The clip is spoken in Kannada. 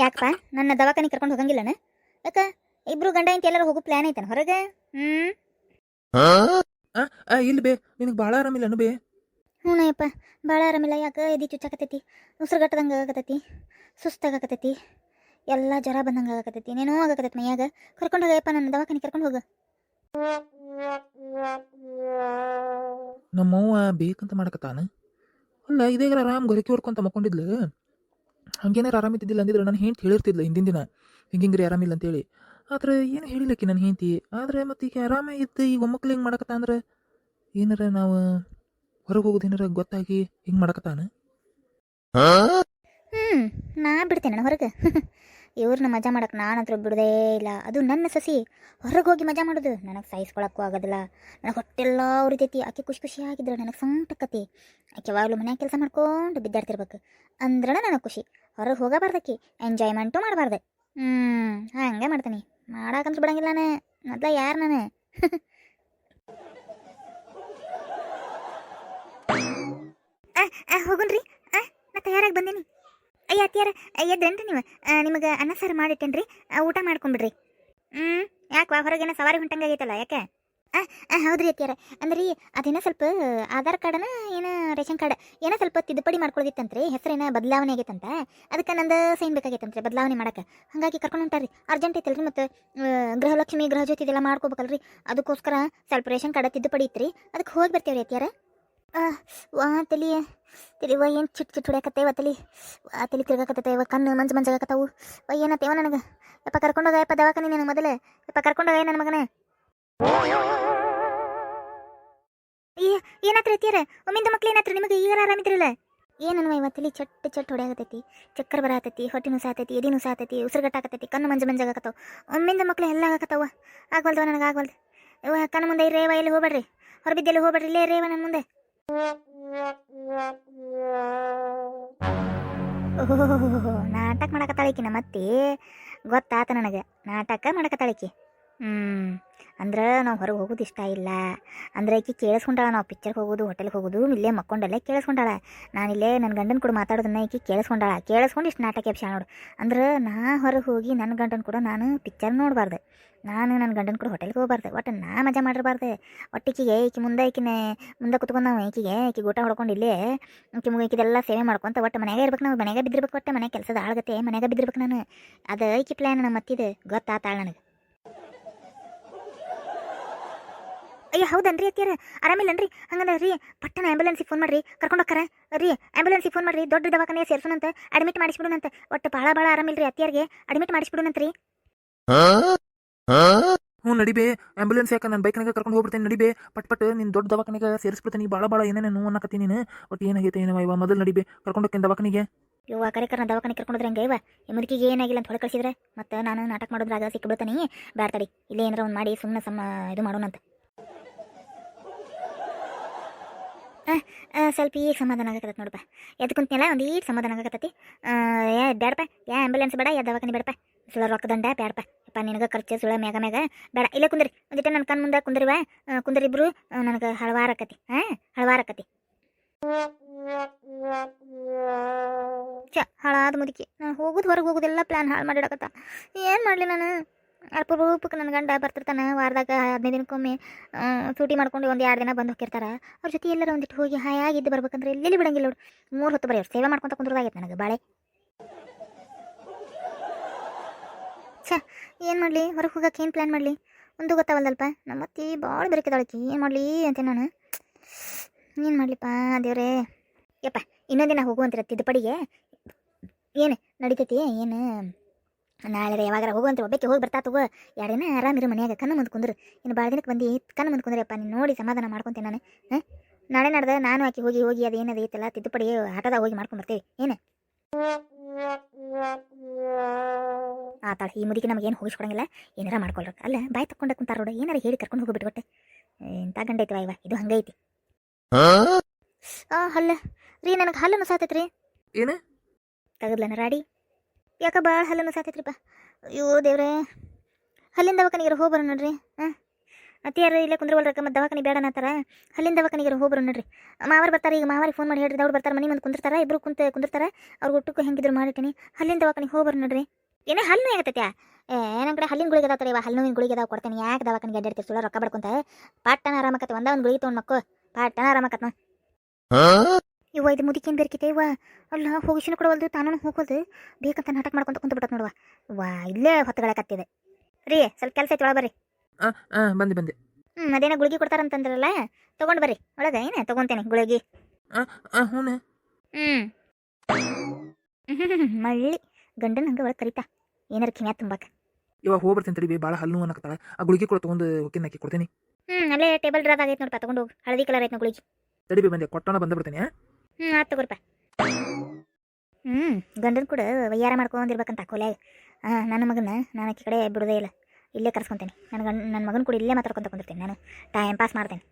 ಯಾಕಪ್ಪ ನನ್ನ ದವಾಖಾನೆ ಕರ್ಕೊಂಡು ಹೋಗಂಗಿಲ್ಲನ? ಯಾಕ ಇಬ್ರು ಗಂಡ ಇಂತ ಎಲ್ಲರೂ ಹೋಗೋ ಪ್ಲಾನ್ ಐತನ ಹೊರಗೆ? ಇಲ್ಲಿ ಬೇ, ನಿನಗೆ ಭಾಳ ಆರಾಮಿಲ್ಲನು ಬೇ? ಹ್ಞೂನಯ್ಯಪ್ಪ, ಭಾಳ ಆರಾಮಿಲ್ಲ. ಯಾಕೆ ಎದಿ ಚುಚ್ಚಾಕತೈತಿ, ಉಸಿರುಗಟ್ಟದಂಗೆ ಆಗಕತೈತಿ, ಸುಸ್ತಾಗಕತೈತಿ, ಎಲ್ಲ ಜ್ವರ ಬಂದಂಗೆ ಆಗಕತೈತಿ, ಏನೇನೋ ಆಗಕತೈತಿ ಮೈಯಾಗ. ಕರ್ಕೊಂಡು ಹೋಗಯ್ಯಪ್ಪ, ನನ್ನ ದವಾಖಾನೆ ಕರ್ಕೊಂಡು ಹೋಗ. ನಮ್ಮವ್ವ ಬೇಕಂತ ಮಾಡಕತ್ತಾನ. ಅಲ್ಲ ಇದೇಗಾರ ಆರಾಮ್ ಗೊರಕೆ ಹೊಡ್ಕೊಂತ ಮಕ್ಕೊಂಡಿದ್ಲು. ಹಂಗೇನಾರು ಆರಾಮಿದ್ದಿಲ್ಲ ಅಂದಿದ್ರೆ ನಾನು ಹೆಂಡ್ತಿ ಹೇಳಿರ್ತಿದ್ಲ ಹಿಂದಿನ ದಿನ ಹಿಂಗಿಂಗ್ರಿ ಆರಾಮಿಲ್ಲ ಅಂತೇಳಿ. ಆದ್ರೆ ಏನು ಹೇಳಿಲ್ಲಕ್ಕಿ ನನ್ನ ಹೆಂಡ್ತಿ. ಆದ್ರೆ ಮತ್ತೆ ಈಗ ಆರಾಮ ಇದ್ದು ಈಗ ಒಮ್ಮಕ್ಳು ಹಿಂಗೆ ಮಾಡಕತ್ತ ಅಂದ್ರೆ ಏನಾರ ನಾವು ಹೊರಗೆ ಹೋಗೋದು ಏನಾರ ಗೊತ್ತಾಗಿ ಹಿಂಗೆ ಮಾಡಕತ್ತಾನ. ನಾ ಬಿಡ್ತೇನೆ ಹೊರಗೆ. ಇವ್ರನ್ನ ಮಜಾ ಮಾಡಕ್ಕೆ ನಾನಂತೂ ಬಿಡೋದೇ ಇಲ್ಲ. ಅದು ನನ್ನ ಸಸಿ ಹೊರಗೆ ಹೋಗಿ ಮಜಾ ಮಾಡೋದು ನನಗೆ ಸಹಿಸ್ಕೊಳಕ್ಕೂ ಆಗೋದಿಲ್ಲ. ನನಗೆ ಹೊಟ್ಟೆಲ್ಲ ಉರಿತೈತಿ. ಆಕೆ ಖುಷಿ ಖುಷಿಯಾಗಿದ್ರೆ ನನಗೆ ಸಂಕಟಕತಿ. ಆಕೆ ಯಾವಾಗಲೂ ಮನ್ಯಾಗ ಕೆಲಸ ಮಾಡ್ಕೊಂಡು ಬಿದ್ದಾಡ್ತಿರ್ಬೇಕು ಅಂದ್ರೆ ನನಗೆ ಖುಷಿ. ಹೊರಗೆ ಹೋಗಬಾರ್ದಕ್ಕಿ, ಎಂಜಾಯ್ಮೆಂಟು ಮಾಡಬಾರ್ದು. ಹಂಗೆ ಮಾಡ್ತೀನಿ. ಮಾಡಾಕಂತೂ ಬಿಡಂಗಿಲ್ಲ ನಾನು. ಮೊದಲ ಯಾರು ನಾನು? ಹೋಗುನ್ರಿ. ನಾ ತಯಾರಾಗಿ ಬಂದೀನಿ. ಅಯ್ಯ ಅತ್ತಿಯಾರ ಎದ್ದೇನ್ರಿ ನೀವು? ನಿಮಗೆ ಅನ್ನ ಸಾರು ಮಾಡಿಟ್ಟೇನ್ರಿ, ಊಟ ಮಾಡ್ಕೊಂಬಿಡ್ರಿ. ಯಾಕೆ ಹೊರಗೇನ ಸವಾರಿ ಹೊಂಟಂಗಾಗೈತಲ್ಲ, ಯಾಕೆ? ಹೌದ್ರಿ ಅತ್ತಿಯಾರ. ಅಂದ್ರೆ ಅದೇನೋ ಸ್ವಲ್ಪ ಆಧಾರ್ ಕಾರ್ಡನ ಏನೋ ರೇಷನ್ ಕಾರ್ಡ್ ಏನೋ ಸ್ವಲ್ಪ ತಿದ್ದುಪಡಿ ಮಾಡ್ಕೊಳ್ದಿತ್ತಂತ್ರಿ. ಹೆಸರೇನ ಬದಲಾವಣೆ ಆಗೈತಂತ. ಅದಕ್ಕೆ ನಂದು ಸೈನ್ ಬೇಕಾಗೈತಂತ್ರಿ ಬದಲಾವಣೆ ಮಾಡಕ್ಕೆ. ಹಾಗಾಗಿ ಕರ್ಕೊಂಡು ಹೊಂಟಾರ್ರಿ. ಅರ್ಜೆಂಟ್ ಐತಲ್ರಿ. ಮತ್ತು ಗೃಹಲಕ್ಷ್ಮಿ ಗೃಹಜ್ಯೋತಿ ಇದೆಲ್ಲ ಮಾಡ್ಕೋಬೇಕಲ್ರಿ. ಅದಕ್ಕೋಸ್ಕರ ಸ್ವಲ್ಪ ರೇಷನ್ ಕಾರ್ಡ್ ತಿದ್ದುಪಡಿ ಇತ್ರಿ. ಅದಕ್ಕೆ ಹೋಗಿ ಬರ್ತೀವ್ರಿ ಅತ್ತಿಯಾರ. ತಲಿ ಏನು ಚಿಟ್ ಹೊಡ್ಯಾಕತ್ತೇವ. ತಲಿ ತಿರ್ಗಾಕತ್ತೇವ. ಕಣ್ಣು ಮಂಜಾಗತ್ತವು. ಏನತ್ತೇವ ನನಗೆ? ಯಪ್ಪ ಕರ್ಕೊಂಡೋಗಯಪ್ಪ ದವಾಖಾನೆ ನನಗೆ ಮೊದಲೇ. ಯಪ್ಪ ಕರ್ಕೊಂಡೋಗ ನನ್ನ ಮಗನೇ. ಏನಾತ್ರಿ ಅತ್ತಿಯಾರ? ಒಮ್ಮಿಂದ ಮಕ್ಳು ಏನಾತ್ರಿ ನಿಮಗೆ? ಈಗ ಆರಾಮಿದ್ರಲ್ಲ? ಏನನ್ವ ಇವತ್ತಲ್ಲಿ ಚಟ್ ಹೊಡ್ಯಾಗತ್ತೈತಿ, ಚಕ್ಕರ್ ಬರತೈತಿ, ಹೊಟ್ಟೆ ನುಸಾತೈತಿ, ಎದಿ ನುಸಾತೈತಿ, ಉಸಿರುಗಟ್ಟಾಕತೈತಿ, ಕಣ್ಣು ಮಂಜಾಗತ್ತವ. ಒಮ್ಮಿಂದ ಮಕ್ಳು ಎಲ್ಲ ಆಗಕತ್ತವ. ಆಗ್ವಲ್ದವ ನನಗೆ, ಆಗ್ವಲ್ದು. ಕಣ್ಣು ಮುಂದೆ ರೇವ ಎಲ್ಲಿ ಹೋಗ್ಬೇಡ್ರಿ, ಹೊರಬಿದ್ದೆಲ್ಲಿ ಹೋಗ್ಬೇಡ್ರಿ, ಇಲ್ಲೇ ರೇವ ನನ್ನ ಮುಂದೆ. ಓಹೋ, ನಾಟಕ ಮಾಡಕತ್ತಾಳಿಕಿ ನಮ್ಮತ್ತಿ. ಗೊತ್ತಾತ ನನಗೆ, ನಾಟಕ ಮಾಡಕತ್ತಾಳಿಕಿ. ಅಂದ್ರೆ ನಾವು ಹೊರಗೆ ಹೋಗೋದು ಇಷ್ಟ ಇಲ್ಲ ಅಂದ್ರೆ ಆಕಿ ಕೇಳಿಸ್ಕೊಂಡಾಳ. ನಾವು ಪಿಕ್ಚರ್ಗೆ ಹೋಗೋದು, ಹೋಟೆಲ್ಗೆ ಹೋಗೋದು, ಇಲ್ಲೇ ಮಕ್ಕೊಂಡಲ್ಲೇ ಕೇಳಿಸ್ಕೊಂಡಾಳ. ನಾನಿಲ್ಲೇ ನನ್ನ ಗಂಡನ ಕೂಡ ಮಾತಾಡೋದನ್ನ ಆಕಿ ಕೇಳಿಸ್ಕೊಂಡು ಇಷ್ಟು ನಾಟಕ ಎಪ್ಸ ನೋಡು. ಅಂದ್ರೆ ನಾ ಹೊರಗೆ ಹೋಗಿ ನನ್ನ ಗಂಡನ ಕೂಡ ನಾನು ಪಿಕ್ಚರ್ ನೋಡಬಾರ್ದು, ನಾನು ನನ್ನ ಗಂಡನ ಕೂಡ ಹೋಟೆಲ್ಗೆ ಹೋಗ್ಬಾರ್ದು, ಒಟ್ಟು ನಾ ಮಜಾ ಮಾಡಿರಬಾರ್ದು. ಒಟ್ಟಿಕಿಗೆ ಈಕಿ ಮುಂದೆ ಕುತ್ಕೊಂಡು ನಾವು ಈಕಿಗೆ ಊಟ ಹೊಡ್ಕೊಂಡು ಇಲ್ಲೇ ಈಕಿದೆಲ್ಲ ಸೇವೆ ಮಾಡ್ಕೊಂತ ಒಟ್ಟು ಮನೆಯಾಗ ಇರ್ಬೇಕು. ನಾವು ಮನೆಯಾಗ ಬಿದ್ದಿರ್ಬೇಕು. ಒಟ್ಟು ಮನೆ ಕೆಲಸದ ಆಳ್ಗತ್ತೆ ಮನೆಯಾಗ ಬಿದ್ದಿರ್ಬೇಕು ನಾನು. ಅದು ಈಕಿ ಪ್ಲ್ಯಾನ್ ನಮ್ಮ ಮತ್ತಿದೆ. ಗೊತ್ತಾತಾಳ ನನಗೆ. ಅಯ್ಯ ಹೌದನ್ರಿ ಅತ್ತಿಯಾರ? ಆರಾಮಿಲ್ಲನ್ರಿ? ಹಂಗಂದ್ರೆ ರೀ ಪಟ್ಟಣ ಆ್ಯಂಬುಲೆನ್ಸಿಗೆ ಫೋನ್ ಮಾಡಿರಿ, ಕರ್ಕೊಂಡು ಹೋಗ್ತಾರೆ ರೀ. ಆ್ಯಂಬುಲೆನ್ಸಿಗೆ ಫೋನ್ ಮಾಡಿರಿ, ದೊಡ್ಡ ದವಾಖಾನೆ ಸೇರ್ಸೋಣಂತ, ಅಡ್ಮಿಟ್ ಮಾಡಿಸ್ಬಿಡೋಣಂತ. ಒಟ್ಟು ಭಾಳ ಆರಾಮಿಲ್ರಿ ಅತ್ತಿಯಾರಿಗೆ, ಅಡ್ಮಿಟ್ ಮಾಡಿಸ್ಬಿಡೋಣಂತ್ರಿ. ಹ್ಞೂ ನಡಿಬೇ. ಆಂಬ್ಯುಲೆನ್ಸ್ ಯಾಕೆ ನಾನು ಬೈಕ್ನಾಗ ಕರ್ಕೊಂಡು ಹೋಗ್ಬಿಡ್ತೇನೆ. ನಡಿಬೇ ಪಟ್ ನಿನ್ನ ದೊಡ್ಡ ದವಾಖಾನೆಗೆ ಸೇರಿಸ್ಬಿಡ್ತೇನೆ. ಭಾಳ ಏನೇನು ನೋವು ಅನ್ನಕತ್ತಿ ನೀನು. ಒಟ್ಟು ಏನಾಗೈತೆ ಏನವ ಇವ ಮೊದಲು ನಡಿಬೇ, ಕರ್ಕೊಂಡು ಹೋಗ್ತೇನೆ ದವಾಖಾನಿಗೆ. ಇವ ಕರೆಕರ ದವಾಖಾನೆ ಕರ್ಕೊಂಡ್ರೆ ಹಂಗೆ ಇವ ಈ ಮುದುಕಿಗೆ ಏನಾಗಿಲ್ಲ ಅಂತ ಹೊಳೆ ಕಳಿಸಿದ್ರೆ ಮತ್ತೆ ನಾನು ನಾಟಕ ಮಾಡೋದ್ರಾಗ ಸಿಕ್ಬಿಡ್ತಾನೆ. ಬ್ಯಾಡ ತಡಿ, ಇಲ್ಲೇ ಏನಾರ ಒಂದು ಮಾಡಿ ಸುಮ್ಮನೆ ಇದು ಮಾಡೋಣಂತ. ಸ್ವಲ್ಪ ಈಗ ಸಮಾಧಾನ ಆಗಕತ್ತೈತೆ ನೋಡಪ್ಪ. ಎದ್ದು ಕುಂತನೆಲ್ಲ ಒಂದು ಈಗ ಸಮಾಧಾನ ಆಗಕತ್ತೈತಿ. ಬ್ಯಾಡಪ್ಪ, ಆ್ಯಂಬುಲೆನ್ಸ್ ಬೇಡ, ದವಾಖಾನೆ ಬೇಡಪ್ಪ. ಸುಳ ರೊಕ್ಕ ದಂಡ ಬ್ಯಾಡಪ್ಪ. ಯಪ್ಪ ನಿನಗೆ ಖರ್ಚು ಸುಳ ಮ್ಯಾಗ ಬೇಡ. ಇಲ್ಲೇ ಕುಂದ್ರಿ, ಒಂದಿಟ್ಟು ನನ್ನ ಕಣ್ಣು ಮುಂದೆ ಕುಂದ್ರಿವ. ಕುಂದ್ರಿಬ್ರು ನನಗೆ ಹಳವಾರಕತಿ. ಹಳವಾರಕತಿ. ಹಾಳಾದ ಮುದುಕಿ. ನಾನು ಹೊರಗೆ ಹೋಗೋದೆಲ್ಲ ಪ್ಲ್ಯಾನ್ ಹಾಳು ಮಾಡಿಡಕತ್ತ. ಏನು ಮಾಡಲಿ ನಾನು? ಅಲ್ಪರೂಪಕ್ಕೆ ನನ್ನ ಗಂಡ ಬರ್ತಿರ್ತಾನೆ ವಾರದಾಗ 15 ದಿನಕ್ಕೊಮ್ಮೆ. ಸೂಟಿ ಮಾಡ್ಕೊಂಡು ಒಂದು 2 ದಿನ ಬಂದು ಹೋಗಿರ್ತಾರೆ. ಅವ್ರ ಜೊತೆ ಎಲ್ಲರೂ ಒಂದಿಟ್ಟು ಹೋಗಿ ಹಾಯಾಗಿದ್ದು ಬರ್ಬೇಕಂದ್ರೆ ಎಲ್ಲಿ ಬಿಡಂಗಿಲ್ಲ ನೋಡು. 3 ಹೊತ್ತು ಬರೀ ಅವ್ರು ಸೇವೆ ಮಾಡ್ಕೊತ ಕುಂದ್ರದಾಗೈತೆ ನನಗೆ ಬಾಳೆ. ಏನು ಮಾಡಲಿ? ಹೊರಗೆ ಹೋಗಕ್ಕೆ ಏನು ಪ್ಲ್ಯಾನ್ ಮಾಡಲಿ ಒಂದು ಗೊತ್ತಾವಲ್ದಲ್ಪ. ನಮ್ಮತ್ತಿ ಭಾಳ ಬೆರಕಿದಾಳಕಿ. ಏನು ಮಾಡಲಿ ಅಂತ ನಾನು ಏನು ಮಾಡಲಿಪ್ಪ ದೇವ್ರೇ. ಯಪ್ಪ ಇನ್ನೊಂದಿನ ಹೋಗುವಂತಿರ ತಿದ್ದುಪಡಿಗೆ ಏನು ನಡಿತೈತಿ? ಏನು ನಾಳೆ ಯಾವಾಗಾರ ಹೋಗುವಂತ ಒಬ್ಬಕ್ಕೆ ಹೋಗಿ ಬರ್ತಾ ತಗೋ. 2 ದಿನ ಆರಾಮಿರು ಮನ್ಯಾಗ, ಕಣ್ಣು ಮುಂದೆ ಕುಂದ್ರು. ಇನ್ನು ಭಾಳ ದಿನಕ್ಕೆ ಬಂದು ಕಣ್ಣು ಮುಂದೆ ಕುಂದ್ರಪ್ಪ. ನೀನು ನೋಡಿ ಸಮಾಧಾನ ಮಾಡ್ಕೊತೇನೆ ನಾನು. ನಾಳೆ ನಡೆದ ನಾನು ಆಕಿ ಹೋಗಿ ಅದು ಏನದು ಐತಲ್ಲ ತಿದ್ದುಪಡಿ ಆಟದಾಗ ಹೋಗಿ ಮಾಡ್ಕೊಂಡ್ಬರ್ತೀವಿ. ಏನು ಆತಾಳ ಈ ಮುದಿಗೆ ನಮಗೇನು ಹೋಗಿಸ್ಕೊಡಂಗಿಲ್ಲ. ಏನಾರ ಮಾಡ್ಕೊಳ್ರ. ಅಲ್ಲ ಬಾಯ್ ತಕ್ಕೊಂಡ ಕುಂತಾರ ನೋಡು. ಏನಾರ ಹೇಳಿ ಕರ್ಕೊಂಡು ಹೋಗ್ಬಿಟ್ಟು ಒಟ್ಟೆ. ಇಂಥ ಗಂಡ ಐತಿವ ಇವ, ಇದು ಹಂಗೈತಿ. ಹಲ್ಲ ರೀ, ನನಗೆ ಹಲ್ಲನ್ನು ಸಾತೈತ್ರಿ. ಏನು ತಗದ್ಲನ ರಾಡಿ? ಯಾಕೆ ಭಾಳ ಹಲ್ಲನ್ನು ಸಾತೈತ್ರಿಪ್ಪ. ಅಯ್ಯೋ ದೇವ್ರೆ, ಹಲ್ಲಿಂದ ದವಾಖಾನಿಗೆ ಹೋಗ್ಬರ ನೋಡ್ರಿ. ಅತ್ತಿಯಾರು ಇಲ್ಲೇ ಕುಂದ್ರವಲ್ರಕ್ಕ ಮತ್ತು ದವಾಖಾನೆ ಬೇಡ ಅನ್ನತ್ತಾರ. ಅಲ್ಲಿಂದ ದವಾಖಾನಿಗೆ ಹೋಗ್ಬರು ನೋಡ್ರಿ. ಮಾವರು ಬರ್ತಾರೆ, ಈಗ ಮಾವರಿಗೆ ಫೋನ್ ಮಾಡಿ ಹೇಳ್ರಿ, ದೌಡ್ ಬರ್ತಾರೆ, ಮನೆ ಮುಂದೆ ಕುಂದಿರ್ತಾರೆ, ಇಬ್ರು ಕುಂದಿರ್ತಾರೆ. ಅವ್ರಿಗೆ ಊಟಕ್ಕೂ ಹೆಂಗಿದ್ರು ಮಾಡಿಟ್ಟಿನಿ. ಅಲ್ಲಿಂದ ದವಾಖಾನಿಗೆ ಹೋಗ್ಬರು ನೋಡ್ರಿ. ಏನೋ ಹಲ್ಲು ಆಗತ್ತೈತ್ಯಾ? ನನ್ನ ಕಡೆ ಹಲ್ಲಿನ ಗುಳಿಗೆ ಅದಾವ, ಹಲ್ಲು ನೋವಿನ ಗುಳಿಗೆ ಅದಾವ ಕೊಡ್ತೇನೆ. ಯಾಕೆ ದವಾಖಾನಿಗೆ ಅಡ್ಡಾಡ್ತೀವಿ? ಸುಳ್ಳ ರೊಕ್ಕ ಬಡ್ಕೊಂತ ಪಾಟನ ಆರಾಮಕತ್ತೆ. ಒಂದು ಗುಳಿಗೆ ತೊಗೊಂಡು ಮಕ್ಕಳು ಪಾಟನ ಆರಾಮಕತ್. ಇವ ಇದು ಮುದಿಕೇನು ಬೇರ್ಕಿತೆ ಇವ. ಅಲ್ಲ ಹೋಗಿಸಿನ ಕೊಡವಲ್ದು, ತಾನು ಹೋಗೋದು ಬೇಕಂತ ನಾಟಕ ಮಾಡ್ಕೊಂತ ಕುಂತ ಬಿಟ್ಟತ್ ನೋಡುವ. ಇಲ್ಲೇ ಹೊತ್ತುಗಳಕತ್ತಿದೆ ರೀ. ಸ್ವಲ್ಪ ಕೆಲಸ ಐತಿ, ಒಳ ಬರ್ರಿ. ಬಂದೆ. ಅದೇನೋ ಗುಳಿಗೆ ಕೊಡ್ತಾರಂತಂದ್ರಲ್ಲ, ತೊಗೊಂಡು ಬರ್ರಿ ಒಳಗೆ. ಏನೇ ತೊಗೊಂತೇನೆ ಗುಳಿಗೆ. ಹ್ಞೂ. ಮಳ್ಳಿ ಗಂಡನ ಹಂಗೆ ಒಳಗೆ ಕರಿತಾ ಏನಾರು ಕಿಮ್ಯಾ ತುಂಬಾಕ. ಇವಾಗ ಹೋಗ್ಬರ್ತೀನಿ ತಡಿ, ಭಾಳ ಹಲ್ಲು ಅನ್ನಕತ್ತಾಳ. ಆ ಗುಳಿಗೆ ಕೂಡ ತೊಗೊಂಡು ಹೋಗಿ ಹಾಕಿ ಕೊಡ್ತೀನಿ. ಅಲ್ಲೇ ಟೇಬಲ್ ಡ್ರಾದ್ ಆಗೈತೆ ನೋಡಪ್ಪ, ತೊಗೊಂಡು ಹೋಗಿ. ಹಳದಿ ಕಲರ್ ಐತೆ ಗುಳಿಗೆ. ತಡಿ ಬಂದೆ, ಕೊಟ್ಟೋಣ ಬಂದ್ಬಿಡ್ತೀನಿ. ಆಯ್ತು ತಗೋರಪ್ಪ. ಗಂಡನ ಕೂಡ ವಯ್ಯಾರ ಮಾಡ್ಕೊಂಡಿರ್ಬೇಕಂತ ಕೊಲೆಯಾಗ. ನನ್ನ ಮಗನ ನಾನು ಆಕಿ ಕಡೆ ಬಿಡೋದೇ ಇಲ್ಲ, ಇಲ್ಲೇ ಕರ್ಸ್ಕೊತೇನೆ. ನನ್ನ ಮಗನ ಕೂಡ ಇಲ್ಲೇ ಮಾತಾಡ್ಕೊಂತ ಕುಂದಿರ್ತೀನಿ. ನಾನು ಟೈಮ್ ಪಾಸ್ ಮಾಡ್ತೇನೆ.